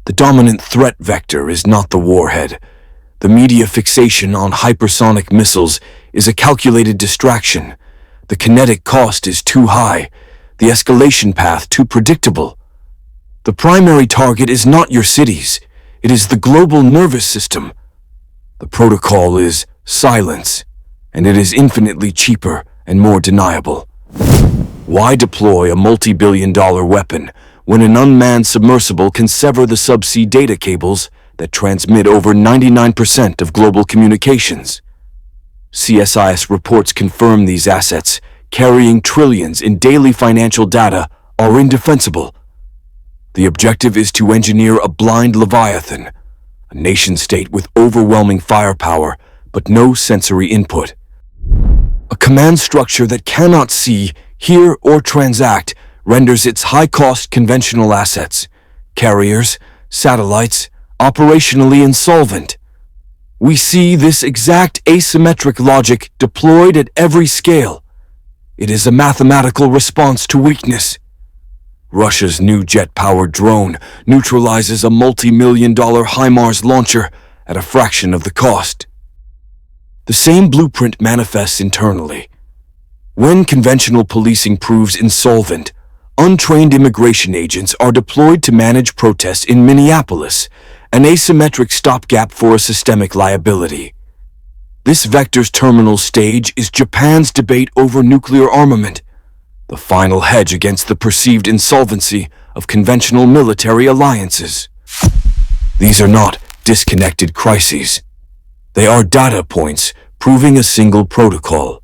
The dominant threat vector is not the warhead. The media fixation on hypersonic missiles is a calculated distraction. The kinetic cost is too high, the escalation path too predictable. The primary target is not your cities, it is the global nervous system. The protocol is silence, and it is infinitely cheaper and more deniable. Why deploy a multi-billion-dollar weapon when an unmanned submersible can sever the subsea data cables that transmit over 99% of global communications? CSIS reports confirm these assets, carrying trillions in daily financial data, are indefensible. The objective is to engineer a blind leviathan, a nation-state with overwhelming firepower but no sensory input. A command structure that cannot see, hear, or transact renders its high-cost conventional assets, carriers, satellites, operationally insolvent. We see this exact asymmetric logic deployed at every scale. It is a mathematical response to weakness. Russia's new jet-powered drone neutralizes a multi-million-dollar HIMARS launcher at a fraction of the cost. The same blueprint manifests internally. When conventional policing proves insolvent, untrained immigration agents are deployed to manage protests in Minneapolis, an asymmetric stopgap for a systemic liability. This vector's terminal stage is Japan's debate over nuclear armament, the final hedge against the perceived insolvency of conventional military alliances. These are not disconnected crises. They are data points proving a single protocol.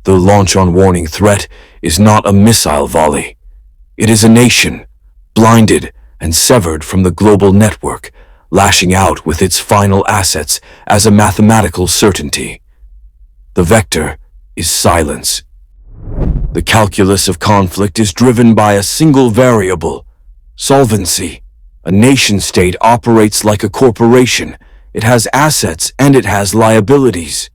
The launch on warning threat is not a missile volley. It is a nation, blinded and severed from the global network, lashing out with its final assets as a mathematical certainty. The vector is silence. The calculus of conflict is driven by a single variable, solvency. A nation-state operates like a corporation. It has assets and it has liabilities.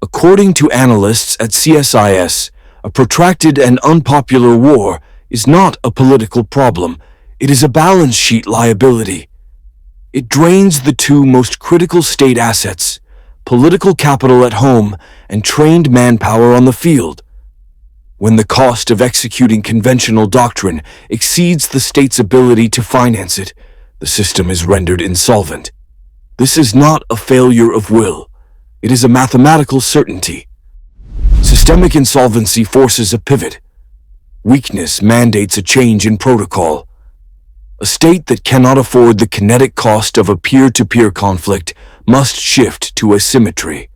According to analysts at CSIS, a protracted and unpopular war is not a political problem. It is a balance sheet liability. It drains the two most critical state assets, political capital at home and trained manpower on the field. When the cost of executing conventional doctrine exceeds the state's ability to finance it, the system is rendered insolvent. This is not a failure of will. It is a mathematical certainty. Systemic insolvency forces a pivot. Weakness mandates a change in protocol. A state that cannot afford the kinetic cost of a peer-to-peer conflict must shift to asymmetry.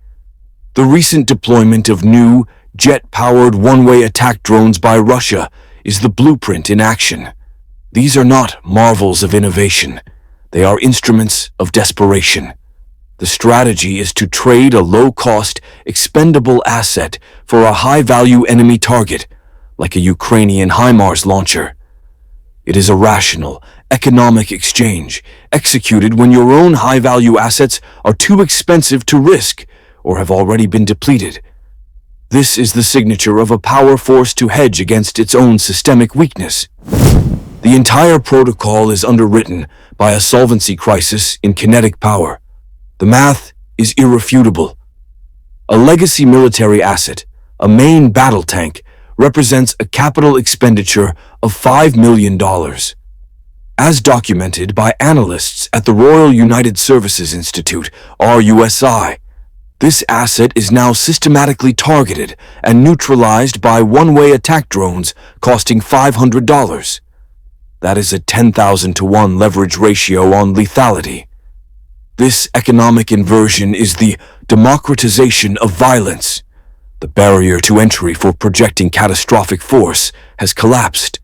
The recent deployment of new, jet-powered one-way attack drones by Russia is the blueprint in action. These are not marvels of innovation. They are instruments of desperation. The strategy is to trade a low-cost, expendable asset for a high-value enemy target, like a Ukrainian HIMARS launcher. It is a rational, economic exchange, executed when your own high-value assets are too expensive to risk or have already been depleted. This is the signature of a power forced to hedge against its own systemic weakness. The entire protocol is underwritten by a solvency crisis in kinetic power. The math is irrefutable. A legacy military asset, a main battle tank, represents a capital expenditure of $5 million. As documented by analysts at the Royal United Services Institute, RUSI, this asset is now systematically targeted and neutralized by one-way attack drones costing $500. That is a 10,000 to 1 leverage ratio on lethality. This economic inversion is the democratization of violence. The barrier to entry for projecting catastrophic force has collapsed.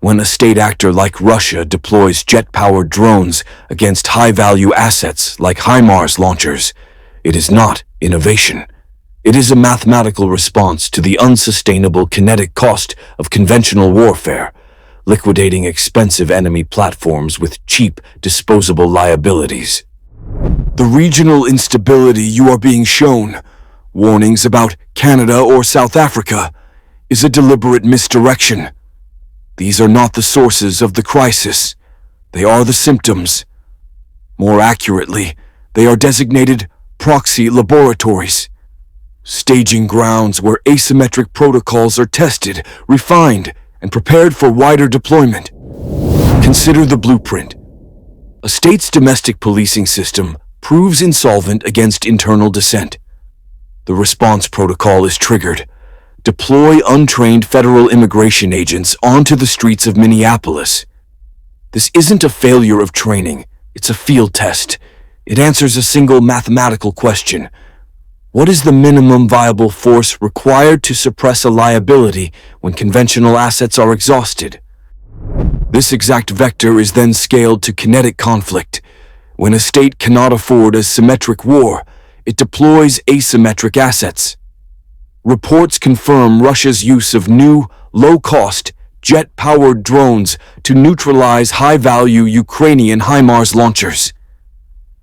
When a state actor like Russia deploys jet-powered drones against high-value assets like HIMARS launchers, it is not innovation. It is a mathematical response to the unsustainable kinetic cost of conventional warfare, liquidating expensive enemy platforms with cheap, disposable liabilities. The regional instability you are being shown, warnings about Canada or South Africa, is a deliberate misdirection. These are not the sources of the crisis. They are the symptoms. More accurately, they are designated proxy laboratories, staging grounds where asymmetric protocols are tested, refined, and prepared for wider deployment. Consider the blueprint. A state's domestic policing system proves insolvent against internal dissent. The response protocol is triggered. Deploy untrained federal immigration agents onto the streets of Minneapolis. This isn't a failure of training, it's a field test. It answers a single mathematical question. What is the minimum viable force required to suppress a liability when conventional assets are exhausted? This exact vector is then scaled to kinetic conflict. When a state cannot afford a symmetric war, it deploys asymmetric assets. Reports confirm Russia's use of new, low-cost, jet-powered drones to neutralize high-value Ukrainian HIMARS launchers.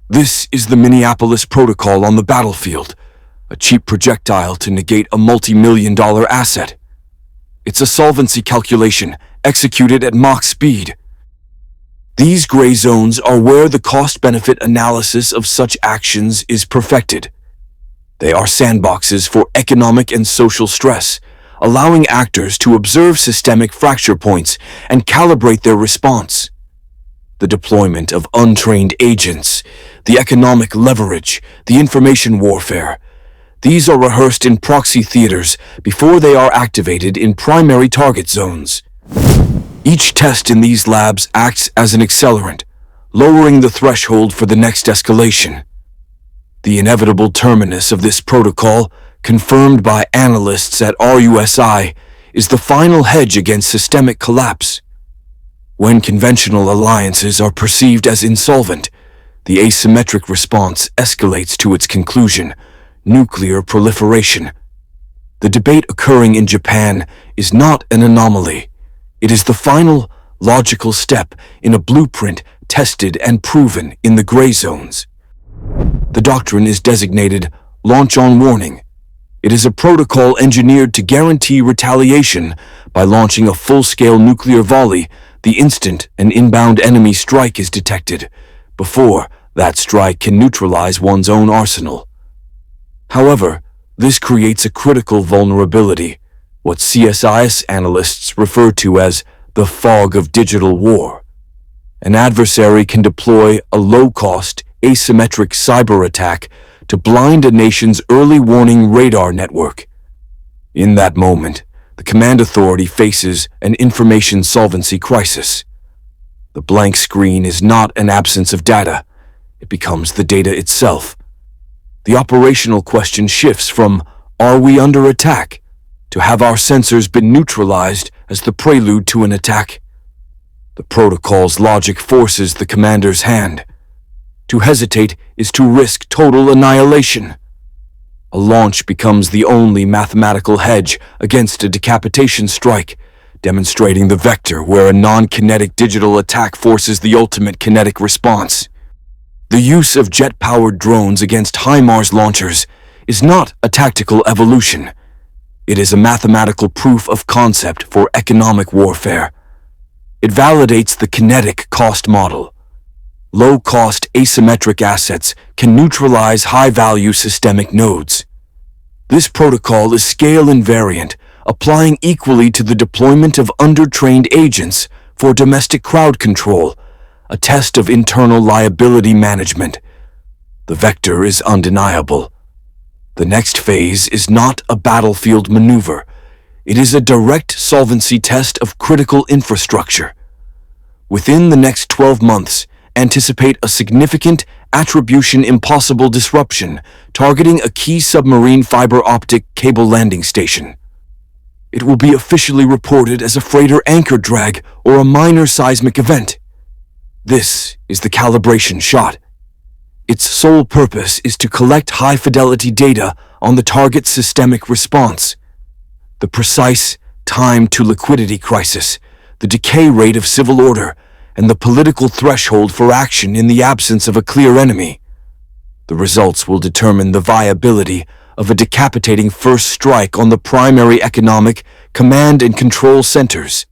This is the Minneapolis Protocol on the battlefield, a cheap projectile to negate a multi-million-dollar asset. It's a solvency calculation executed at Mach speed. These gray zones are where the cost-benefit analysis of such actions is perfected. They are sandboxes for economic and social stress, allowing actors to observe systemic fracture points and calibrate their response. The deployment of untrained agents, the economic leverage, the information warfare, these are rehearsed in proxy theaters before they are activated in primary target zones. Each test in these labs acts as an accelerant, lowering the threshold for the next escalation. The inevitable terminus of this protocol, confirmed by analysts at RUSI, is the final hedge against systemic collapse. When conventional alliances are perceived as insolvent, the asymmetric response escalates to its conclusion: nuclear proliferation. The debate occurring in Japan is not an anomaly. It is the final, logical step in a blueprint tested and proven in the gray zones. The doctrine is designated launch on warning. It is a protocol engineered to guarantee retaliation by launching a full-scale nuclear volley the instant an inbound enemy strike is detected, before that strike can neutralize one's own arsenal. However, this creates a critical vulnerability, what CSIS analysts refer to as the fog of digital war. An adversary can deploy a low-cost, asymmetric cyber attack to blind a nation's early warning radar network. In that moment, the command authority faces an information solvency crisis. The blank screen is not an absence of data. It becomes the data itself. The operational question shifts from, are we under attack, to have our sensors been neutralized as the prelude to an attack? The protocol's logic forces the commander's hand. To hesitate is to risk total annihilation. A launch becomes the only mathematical hedge against a decapitation strike, demonstrating the vector where a non-kinetic digital attack forces the ultimate kinetic response. The use of jet-powered drones against HIMARS launchers is not a tactical evolution. It is a mathematical proof of concept for economic warfare. It validates the kinetic cost model. Low-cost asymmetric assets can neutralize high-value systemic nodes. This protocol is scale-invariant, applying equally to the deployment of undertrained agents for domestic crowd control, a test of internal liability management. The vector is undeniable. The next phase is not a battlefield maneuver. It is a direct solvency test of critical infrastructure. Within the next 12 months, anticipate a significant, attribution-impossible disruption targeting a key submarine fiber optic cable landing station. It will be officially reported as a freighter anchor drag or a minor seismic event. This is the calibration shot. Its sole purpose is to collect high-fidelity data on the target's systemic response. The precise time-to-liquidity crisis, the decay rate of civil order, and the political threshold for action in the absence of a clear enemy. The results will determine the viability of a decapitating first strike on the primary economic, command and control centers.